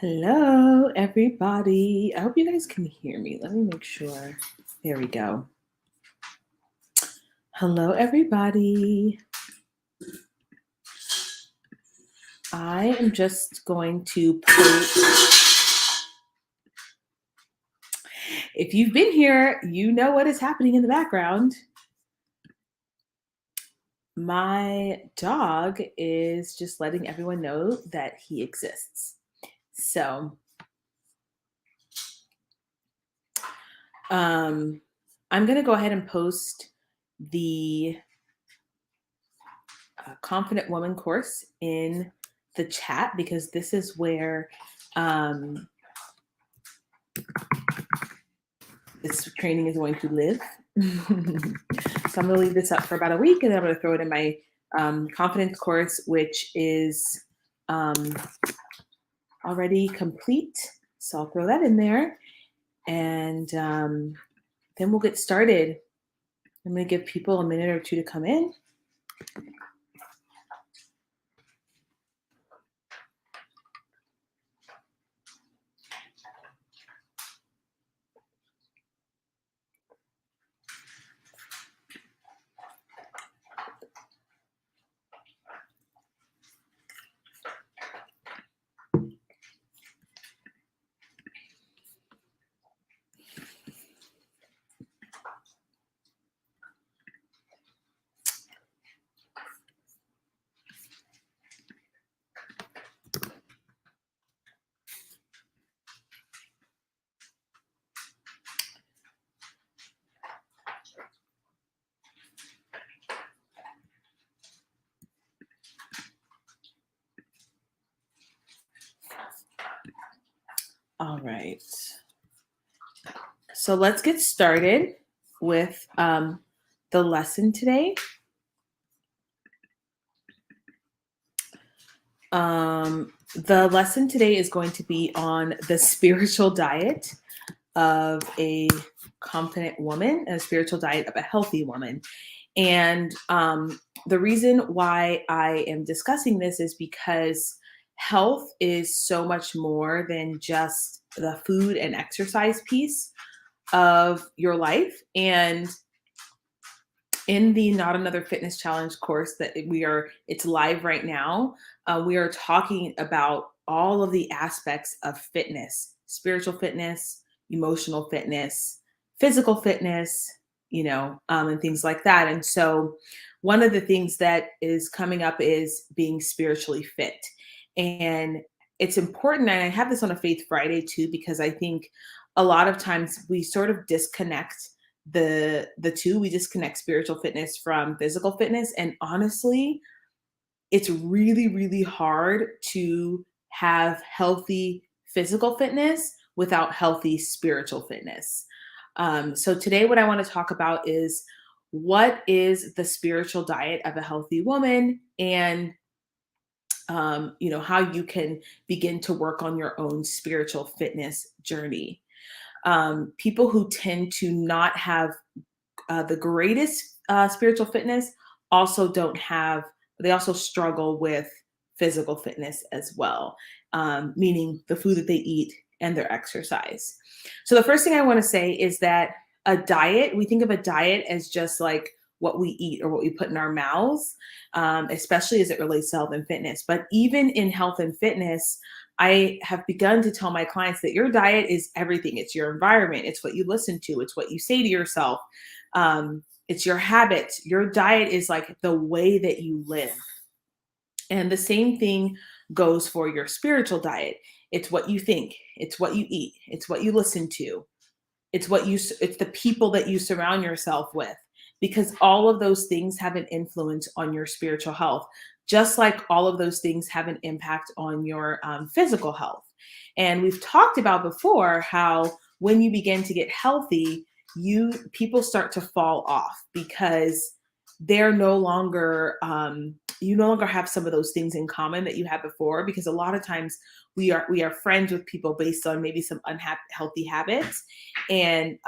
Hello, everybody. I hope you guys can hear me. Let me make sure. There we go. Hello, everybody. I am just going to post. If you've been here, you know what is happening in the background. My dog is just letting everyone know that he exists. So, I'm going to go ahead and post the Confident Woman course in the chat because this is where this training is going to live. So I'm going to leave this up for about a week, and then I'm going to throw it in my confidence course, which is already complete. So I'll throw that in there, and then we'll get started. I'm going to give people a minute or two to come in. All right. So let's get started with the lesson today. The lesson today is going to be on the spiritual diet of a confident woman and a spiritual diet of a healthy woman. And the reason why I am discussing this is because health is so much more than just the food and exercise piece of your life. And in the Not Another Fitness Challenge course that it's live right now, we are talking about all of the aspects of fitness: spiritual fitness, emotional fitness, physical fitness, and things like that. And so one of the things that is coming up is being spiritually fit. And it's important, and I have this on a Faith Friday too, because I think a lot of times we sort of disconnect the two. We disconnect spiritual fitness from physical fitness, and honestly, it's really, really hard to have healthy physical fitness without healthy spiritual fitness. So today what I want to talk about is what is the spiritual diet of a healthy woman, and how you can begin to work on your own spiritual fitness journey. People who tend to not have the greatest spiritual fitness also they also struggle with physical fitness as well, meaning the food that they eat and their exercise. So the first thing I want to say is that we think of a diet as just like what we eat or what we put in our mouths, especially as it relates to health and fitness. But even in health and fitness, I have begun to tell my clients that your diet is everything. It's your environment. It's what you listen to. It's what you say to yourself. It's your habits. Your diet is like the way that you live. And the same thing goes for your spiritual diet. It's what you think. It's what you eat. It's what you listen to. It's the people that you surround yourself with, because all of those things have an influence on your spiritual health, just like all of those things have an impact on your physical health. And we've talked about before how when you begin to get healthy, people start to fall off because they're no longer you no longer have some of those things in common that you had before, because a lot of times we are friends with people based on maybe some unhealthy habits. And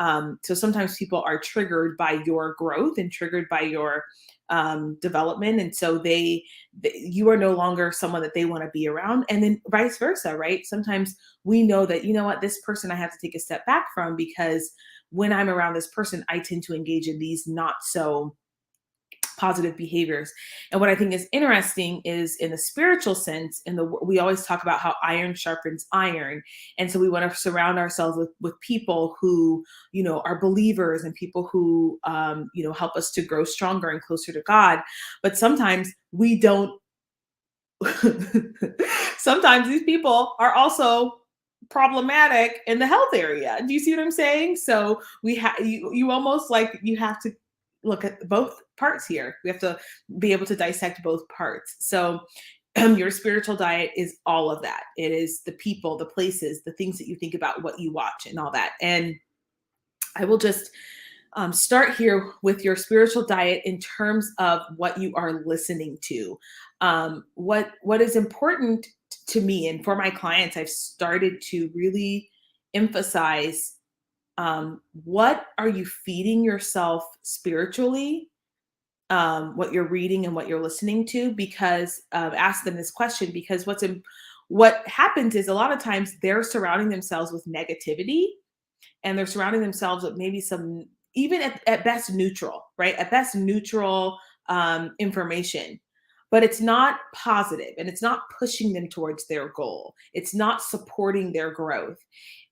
so sometimes people are triggered by your growth and triggered by your development, and so you are no longer someone that they want to be around, and then vice versa, right? Sometimes we know that, you know what, this person I have to take a step back from, because when I'm around this person, I tend to engage in these not so positive behaviors. And what I think is interesting is, in the spiritual sense, we always talk about how iron sharpens iron. And so we want to surround ourselves with people who, are believers, and people who, help us to grow stronger and closer to God. But sometimes we don't, sometimes these people are also problematic in the health area. Do you see what I'm saying? So you almost like you have to look at both parts here. We have to be able to dissect both parts. So your spiritual diet is all of that. It is the people, the places, the things that you think about, what you watch, and all that. And I will just start here with your spiritual diet in terms of what you are listening to. What is important to me and for my clients, I've started to really emphasize, what are you feeding yourself spiritually, what you're reading and what you're listening to, because ask them this question, because what happens is, a lot of times they're surrounding themselves with negativity, and they're surrounding themselves with maybe some, even at best neutral, right? At best neutral information, but it's not positive, and it's not pushing them towards their goal. It's not supporting their growth.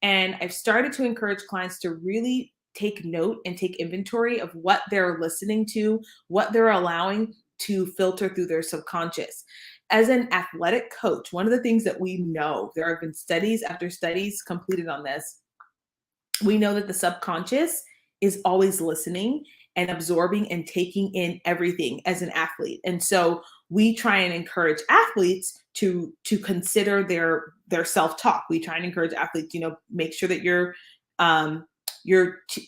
And I've started to encourage clients to really take note and take inventory of what they're listening to, what they're allowing to filter through their subconscious. As an athletic coach, one of the things that we know, there have been studies after studies completed on this, we know that the subconscious is always listening and absorbing and taking in everything as an athlete. And so we try and encourage athletes to consider their self-talk. We try and encourage athletes, make sure that you're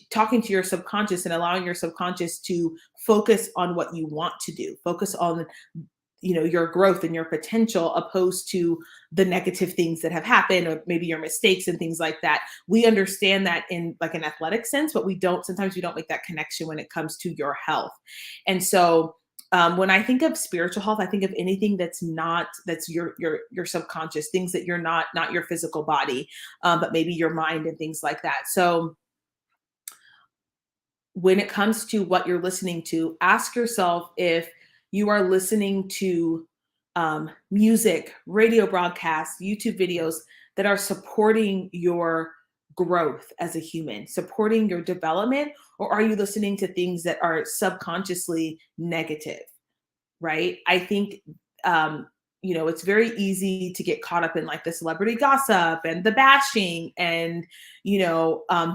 talking to your subconscious and allowing your subconscious to focus on what you want to do, focus on your growth and your potential, opposed to the negative things that have happened, or maybe your mistakes and things like that. We understand that in like an athletic sense, but sometimes we don't make that connection when it comes to your health. And so when I think of spiritual health, I think of anything that's your subconscious, things that you're not your physical body, but maybe your mind and things like that. So when it comes to what you're listening to, ask yourself if you are listening to music, radio broadcasts, YouTube videos that are supporting your growth as a human, supporting your development, or are you listening to things that are subconsciously negative, right? I think, it's very easy to get caught up in like the celebrity gossip and the bashing and,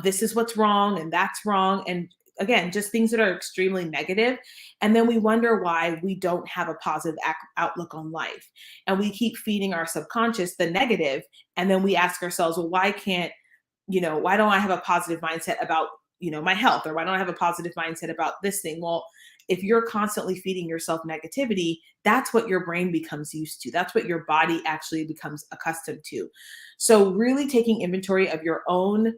this is what's wrong and that's wrong. And again, just things that are extremely negative. And then we wonder why we don't have a positive outlook on life. And we keep feeding our subconscious the negative. And then we ask ourselves, well, why don't I have a positive mindset about, my health? Or why don't I have a positive mindset about this thing? Well, if you're constantly feeding yourself negativity, that's what your brain becomes used to. That's what your body actually becomes accustomed to. So really taking inventory of your own,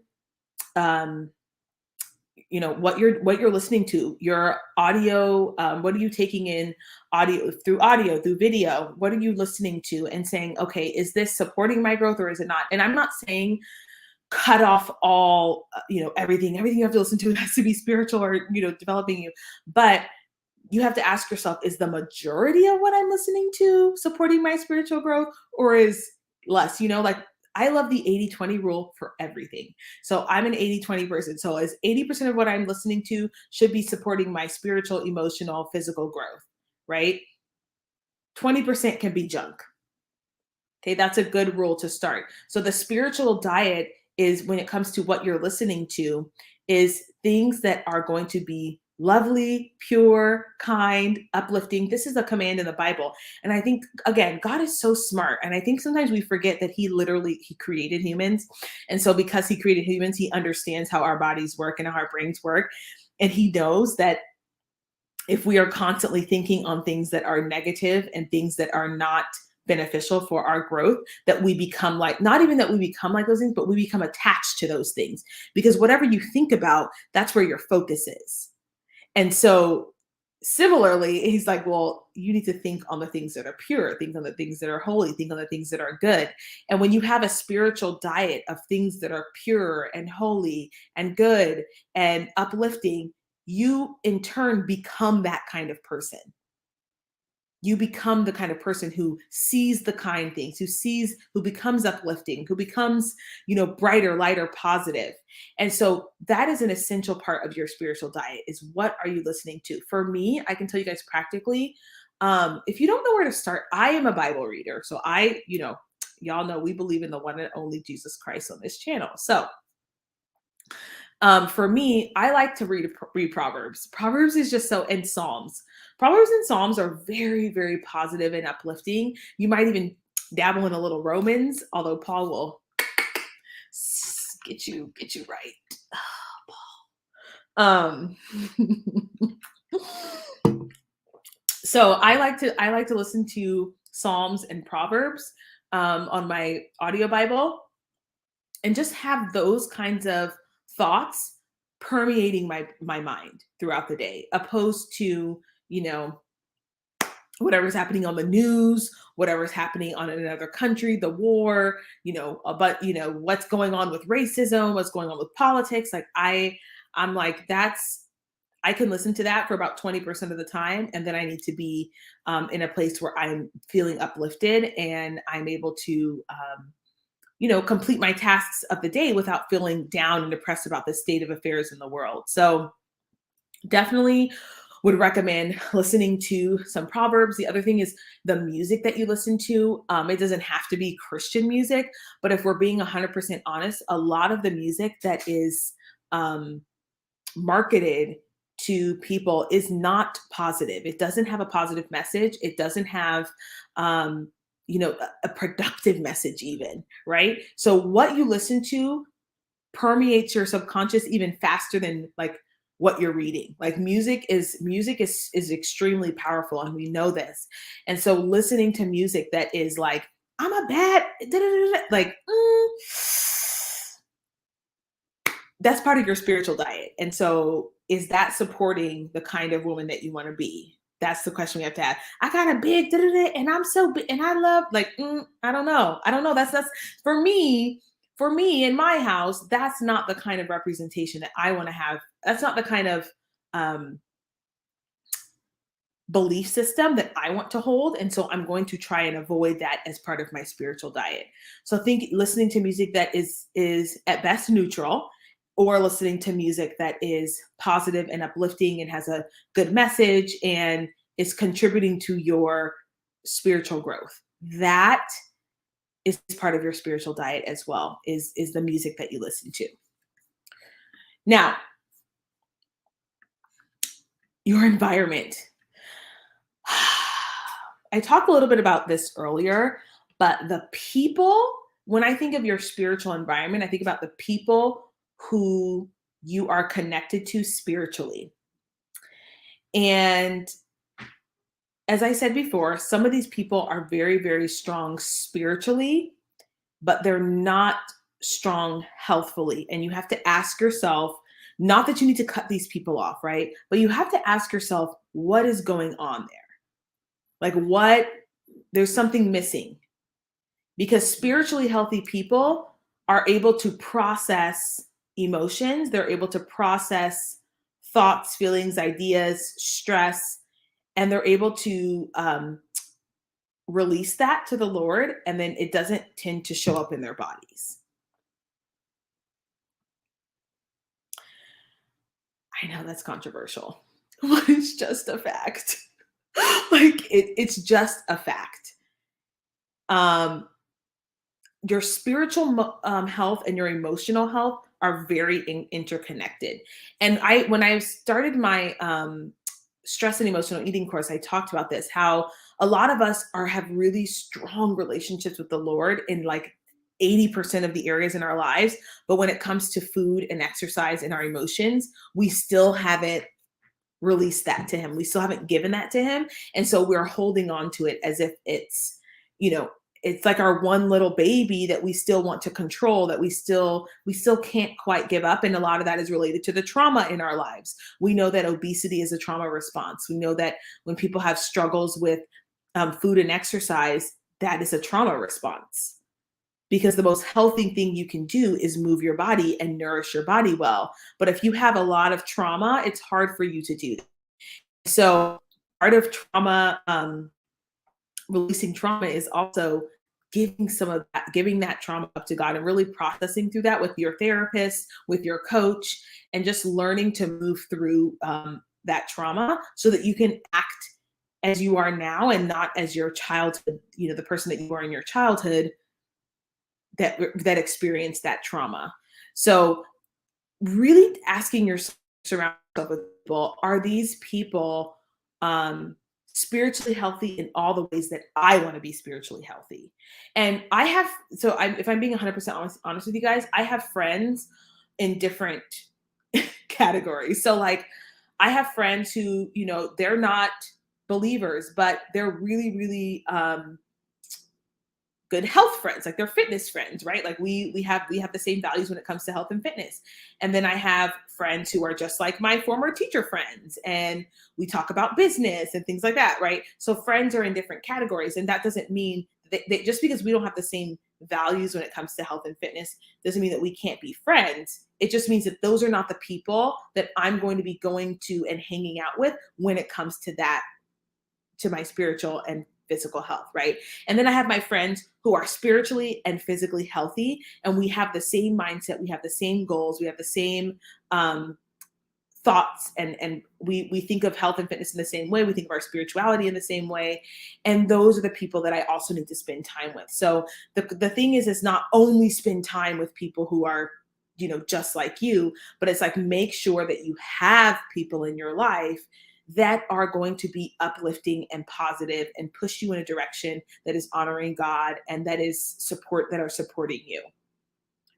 what you're listening to, your audio, what are you taking in audio, through video, what are you listening to, and saying, okay, is this supporting my growth or is it not? And I'm not saying cut off all, everything you have to listen to has to be spiritual or, developing you. But you have to ask yourself, is the majority of what I'm listening to supporting my spiritual growth, or is less? Like, I love the 80-20 rule for everything. So I'm an 80-20 person. So as 80% of what I'm listening to should be supporting my spiritual, emotional, physical growth, right? 20% can be junk. Okay, that's a good rule to start. So the spiritual diet is, when it comes to what you're listening to, is things that are going to be lovely, pure, kind, uplifting. This is a command in the Bible. And I think, again, God is so smart. And I think sometimes we forget that he created humans. And so because he created humans, he understands how our bodies work and how our brains work. And he knows that if we are constantly thinking on things that are negative and things that are not beneficial for our growth, that we become like, not even that we become like those things, but we become attached to those things. Because whatever you think about, that's where your focus is. And so similarly, he's like, well, you need to think on the things that are pure, think on the things that are holy, think on the things that are good. And when you have a spiritual diet of things that are pure and holy and good and uplifting, you in turn become that kind of person. You become the kind of person who sees the kind things, who becomes uplifting, who becomes, brighter, lighter, positive. And so that is an essential part of your spiritual diet, is what are you listening to? For me, I can tell you guys practically, if you don't know where to start, I am a Bible reader. So y'all know we believe in the one and only Jesus Christ on this channel. So for me, I like to read Proverbs. Proverbs is just so, and Psalms. Proverbs and Psalms are very, very positive and uplifting. You might even dabble in a little Romans, although Paul will get you right. Um, so I like to listen to Psalms and Proverbs on my audio Bible, and just have those kinds of thoughts permeating my mind throughout the day, opposed to, whatever's happening on the news, whatever's happening on another country, the war, but what's going on with racism, what's going on with politics. Like I'm like, I can listen to that for about 20% of the time. And then I need to be in a place where I'm feeling uplifted and I'm able to, complete my tasks of the day without feeling down and depressed about the state of affairs in the world. So definitely would recommend listening to some Proverbs. The other thing is the music that you listen to. It doesn't have to be Christian music, but if we're being 100% honest, a lot of the music that is marketed to people is not positive. It doesn't have a positive message. It doesn't have, a productive message even, right? So what you listen to permeates your subconscious even faster than like what you're reading. Like music is extremely powerful, and we know this. And so listening to music that is like, I'm a bad, like, that's part of your spiritual diet. And so is that supporting the kind of woman that you want to be? That's the question we have to ask. I got a big, and I'm so big, and I love, like, I don't know. That's for me. For me in my house, that's not the kind of representation that I want to have. That's not the kind of belief system that I want to hold. And so I'm going to try and avoid that as part of my spiritual diet. So think listening to music that is at best neutral, or listening to music that is positive and uplifting and has a good message and is contributing to your spiritual growth. That is part of your spiritual diet as well, is the music that you listen to. Now, your environment. I talked a little bit about this earlier, but the people, when I think of your spiritual environment, I think about the people who you are connected to spiritually. And as I said before, some of these people are very, very strong spiritually, but they're not strong healthfully. And you have to ask yourself, not that you need to cut these people off, right? But you have to ask yourself, what is going on there? Like there's something missing. Because spiritually healthy people are able to process emotions. They're able to process thoughts, feelings, ideas, stress, and they're able to release that to the Lord, and then it doesn't tend to show up in their bodies. I know that's controversial, but it's just a fact. It's just a fact. Your spiritual health and your emotional health are very interconnected. And when I started my stress and emotional eating course, I talked about this, how a lot of us have really strong relationships with the Lord in like 80% of the areas in our lives. But when it comes to food and exercise and our emotions, we still haven't released that to him. We still haven't given that to him. And so we're holding on to it as if it's, you know, it's like our one little baby that we still want to control, that we still can't quite give up. And a lot of that is related to the trauma in our lives. We know that obesity is a trauma response. We know that when people have struggles with food and exercise, that is a trauma response, because the most healthy thing you can do is move your body and nourish your body well. But if you have a lot of trauma, it's hard for you to do that. So part of trauma, releasing trauma, is also giving some of that, giving that trauma up to God and really processing through that with your therapist, with your coach, and just learning to move through that trauma so that you can act as you are now and not as your childhood, the person that you were in your childhood that experienced that trauma. So really asking yourself, surround yourself with people, are these people spiritually healthy in all the ways that I want to be spiritually healthy? And if I'm being 100% honest with you guys, I have friends in different categories. So like, I have friends who, they're not believers, but they're really, really good health friends, like they're fitness friends, right? Like we have the same values when it comes to health and fitness. And then I have friends who are just like my former teacher friends, and we talk about business and things like that, right? So friends are in different categories, and that doesn't mean just because we don't have the same values when it comes to health and fitness doesn't mean that we can't be friends. It just means that those are not the people that I'm going to be going to and hanging out with when it comes to that, to my spiritual and physical health, right? And then I have my friends who are spiritually and physically healthy, and we have the same mindset, we have the same goals, we have the same thoughts, and we think of health and fitness in the same way, we think of our spirituality in the same way. And those are the people that I also need to spend time with. So the thing is not only spend time with people who are just like you, but it's like, make sure that you have people in your life that are going to be uplifting and positive and push you in a direction that is honoring God and that are supporting you,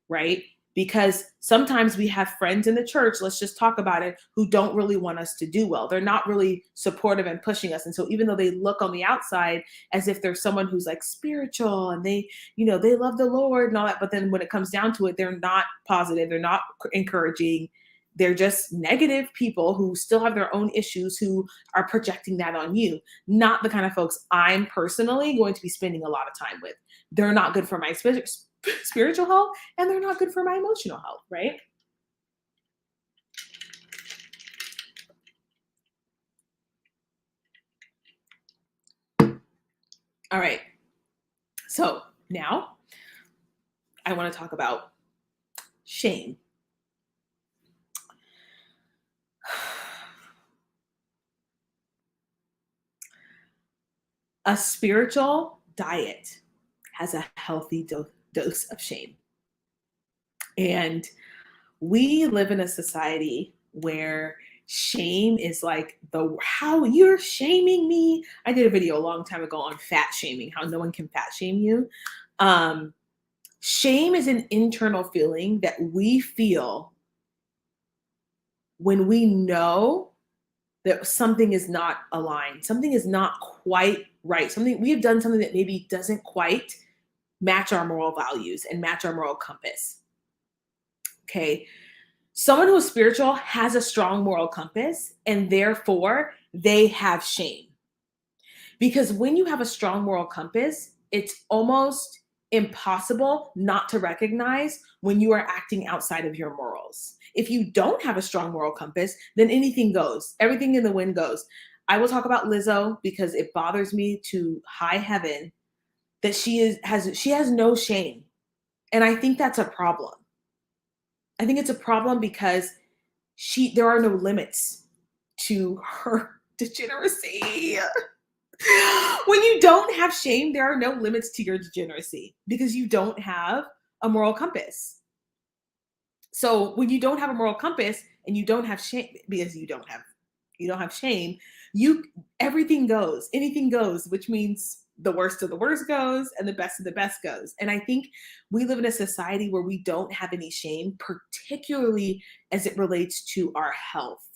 right? Because sometimes we have friends in the church, let's just talk about it, who don't really want us to do well. They're not really supportive and pushing us. And so even though they look on the outside as if they're someone who's like spiritual and they love the Lord and all that, but then when it comes down to it, they're not positive, they're not encouraging. They're just negative people who still have their own issues, who are projecting that on you. Not the kind of folks I'm personally going to be spending a lot of time with. They're not good for my spiritual health, and they're not good for my emotional health, right? All right. So now I want to talk about shame. A spiritual diet has a healthy dose of shame. And we live in a society where shame is like how you're shaming me. I did a video a long time ago on fat shaming, how no one can fat shame you. Shame is an internal feeling that we feel when we know that something is not aligned, something is not quite right, something we have done, something that maybe doesn't quite match our moral values and match our moral compass. Okay. Someone who's spiritual has a strong moral compass, and therefore they have shame. Because when you have a strong moral compass, it's almost impossible not to recognize when you are acting outside of your morals. If you don't have a strong moral compass, then anything goes. Everything in the wind goes. I will talk about Lizzo because it bothers me to high heaven that she has no shame. And I think that's a problem. I think it's a problem because there are no limits to her degeneracy. When you don't have shame, there are no limits to your degeneracy because you don't have a moral compass. So when you don't have a moral compass and you don't have shame, because you don't have shame, everything goes, anything goes, which means the worst of the worst goes and the best of the best goes. And I think we live in a society where we don't have any shame, particularly as it relates to our health.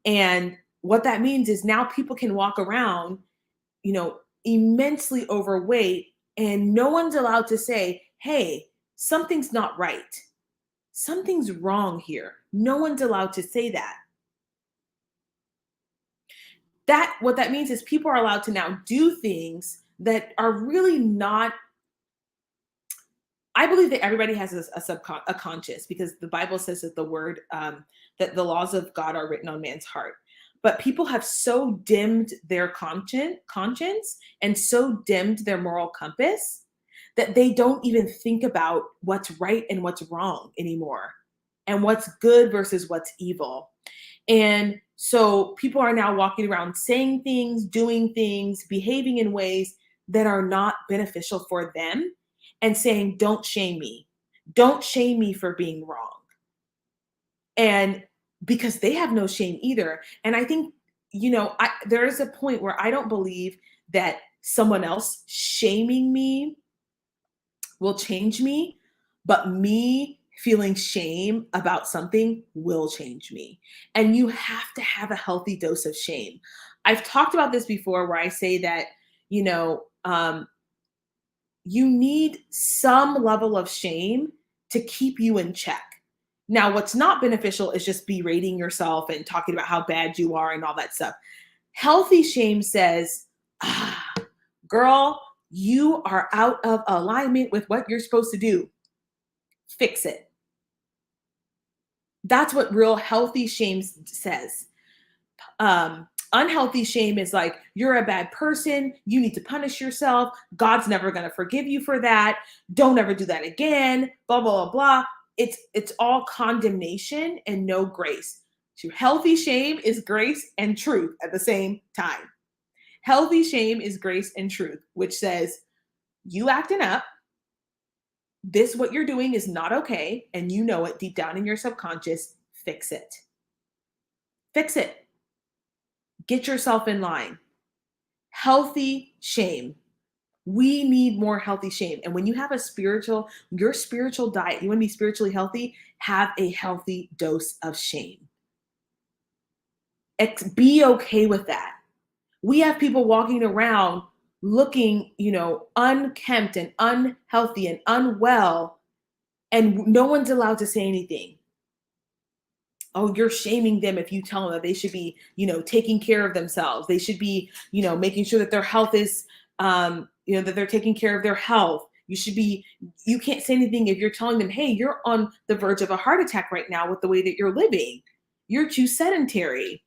And what that means is now people can walk around, immensely overweight, and no one's allowed to say, hey, something's not right. Something's wrong here. No one's allowed to say that. What that means is people are allowed to now do things that are really not. I believe that everybody has a conscious, because the Bible says that that the laws of God are written on man's heart. But people have so dimmed their conscience and so dimmed their moral compass that they don't even think about what's right and what's wrong anymore, and what's good versus what's evil. And so people are now walking around saying things, doing things, behaving in ways that are not beneficial for them, and saying, don't shame me. Don't shame me for being wrong. And because they have no shame either. And I think, there is a point where I don't believe that someone else shaming me will change me, but me feeling shame about something will change me. And you have to have a healthy dose of shame. I've talked about this before, where I say that, you need some level of shame to keep you in check. Now, what's not beneficial is just berating yourself and talking about how bad you are and all that stuff. Healthy shame says, girl, you are out of alignment with what you're supposed to do. Fix it. That's what real healthy shame says. Unhealthy shame is like, you're a bad person. You need to punish yourself. God's never going to forgive you for that. Don't ever do that again. Blah, blah, blah, blah. It's all condemnation and no grace. So healthy shame is grace and truth at the same time. Healthy shame is grace and truth, which says, you acting up. What you're doing is not okay. And you know it deep down in your subconscious. Fix it. Fix it. Get yourself in line. Healthy shame. We need more healthy shame. And when you have your spiritual diet, you want to be spiritually healthy, have a healthy dose of shame. Be okay with that. We have people walking around looking, unkempt and unhealthy and unwell, and no one's allowed to say anything. Oh, you're shaming them if you tell them that they should be, taking care of themselves. They should be, making sure that their health is, that they're taking care of their health. You can't say anything if you're telling them, hey, you're on the verge of a heart attack right now with the way that you're living. You're too sedentary.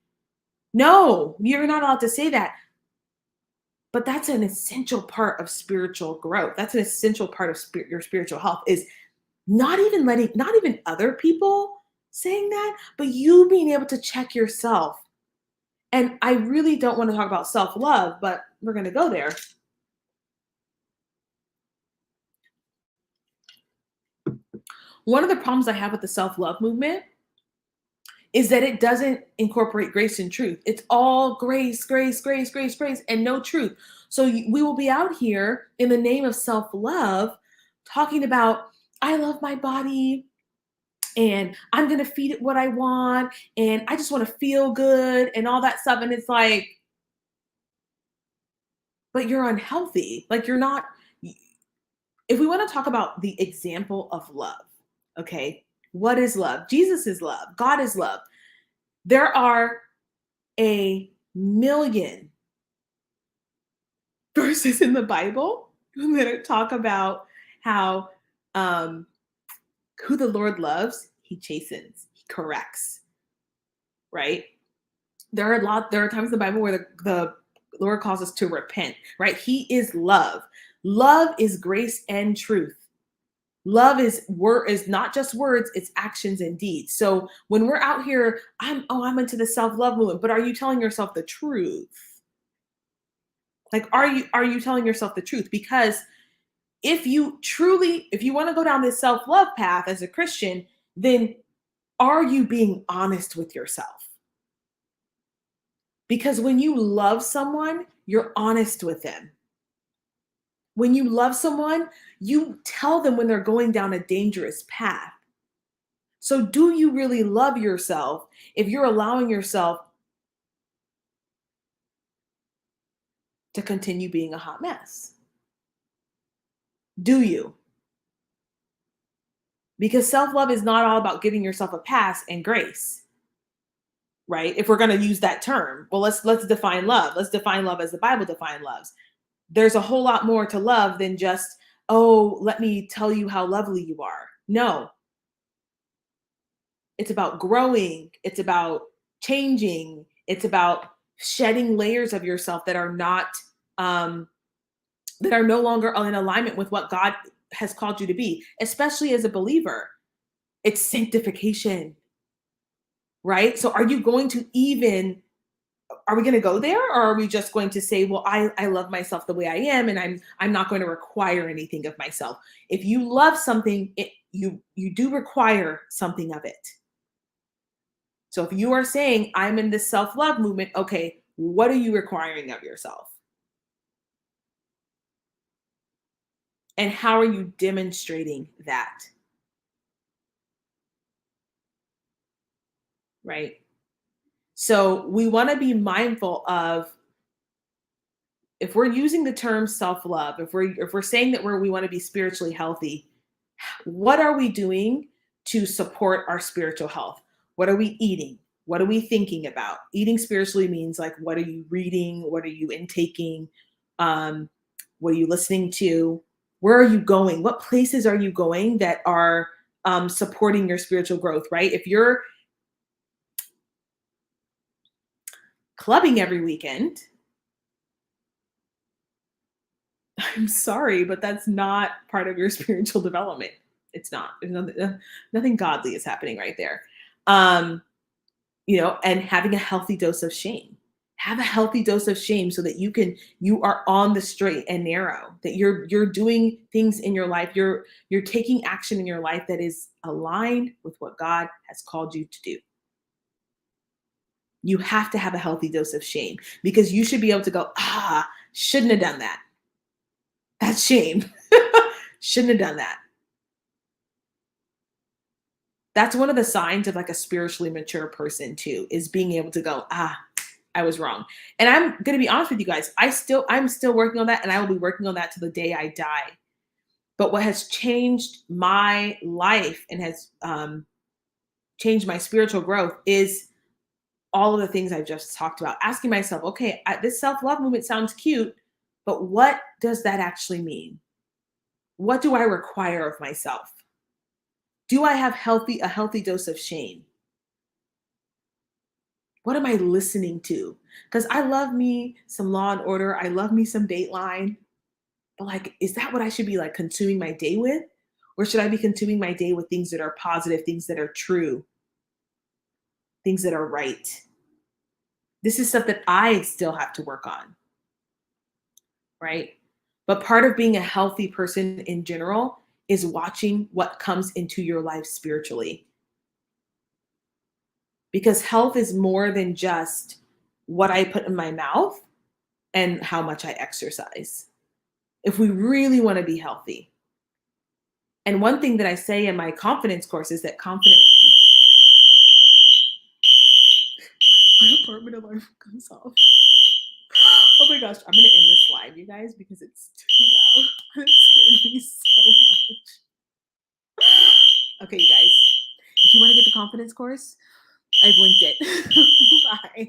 No, you're not allowed to say that. But that's an essential part of spiritual growth. That's an essential part of your spiritual health, is not even other people saying that, but you being able to check yourself. And I really don't want to talk about self-love, but we're going to go there. One of the problems I have with the self-love movement is that it doesn't incorporate grace and truth. It's all grace, grace, grace, grace, grace, and no truth. So we will be out here in the name of self-love talking about, I love my body, and I'm going to feed it what I want, and I just want to feel good and all that stuff. And it's like, but you're unhealthy. Like, you're not. If we want to talk about the example of love, okay, what is love? Jesus is love. God is love. There are a million verses in the Bible that talk about how who the Lord loves, he chastens, he corrects, right? There are times in the Bible where the Lord calls us to repent, right? He is love. Love is grace and truth. Love is not just words, it's actions and deeds. So when we're out here, I'm into the self-love movement, but are you telling yourself the truth? Like, are you telling yourself the truth? Because if you want to go down this self-love path as a Christian, then are you being honest with yourself? Because when you love someone, you're honest with them. When you love someone, you tell them when they're going down a dangerous path. So do you really love yourself if you're allowing yourself to continue being a hot mess? Do you? Because self-love is not all about giving yourself a pass and grace, right? If we're going to use that term, well, let's define love. Let's define love as the Bible defines love. There's a whole lot more to love than just, oh, let me tell you how lovely you are. No, it's about growing. It's about changing. It's about shedding layers of yourself that are not that are no longer in alignment with what God has called you to be, especially as a believer. It's sanctification, right? So are you going to even are we going to go there, or are we just going to say, well, I love myself the way I am, and I'm not going to require anything of myself? If you love something, you do require something of it. So if you are saying I'm in this self-love movement, okay, what are you requiring of yourself? And how are you demonstrating that? Right? So we want to be mindful of, if we're using the term self-love, if we're saying that we want to be spiritually healthy, what are we doing to support our spiritual health? What are we eating? What are we thinking about? Eating spiritually means, like, what are you reading? What are you intaking? Um, what are you listening to? Where are you going? What places are you going that are supporting your spiritual growth, right? If you're clubbing every weekend, I'm sorry, but that's not part of your spiritual development. It's not. There's nothing godly is happening right there. Um, and having a healthy dose of shame. Have a healthy dose of shame so that you are on the straight and narrow, that you're doing things in your life, you're taking action in your life that is aligned with what God has called you to do. You have to have a healthy dose of shame, because you should be able to go, shouldn't have done that. That's shame. Shouldn't have done that. That's one of the signs of, like, a spiritually mature person too, is being able to go, I was wrong. And I'm going to be honest with you guys. I'm still working on that, and I will be working on that to the day I die. But what has changed my life and has changed my spiritual growth is all of the things I've just talked about. Asking myself, okay, this self-love movement sounds cute, but what does that actually mean? What do I require of myself? Do I have a healthy dose of shame? What am I listening to? Because I love me some Law and Order. I love me some Dateline. But, like, is that what I should be, like, consuming my day with? Or should I be consuming my day with things that are positive, things that are true, things that are right? This is stuff that I still have to work on, right? But part of being a healthy person in general is watching what comes into your life spiritually. Because health is more than just what I put in my mouth and how much I exercise, if we really want to be healthy. And one thing that I say in my confidence course is that my apartment alarm goes off. Oh my gosh, I'm gonna end this slide, you guys, because it's too loud. It scared me so much. Okay, you guys, if you want to get the confidence course, I've linked it. Bye.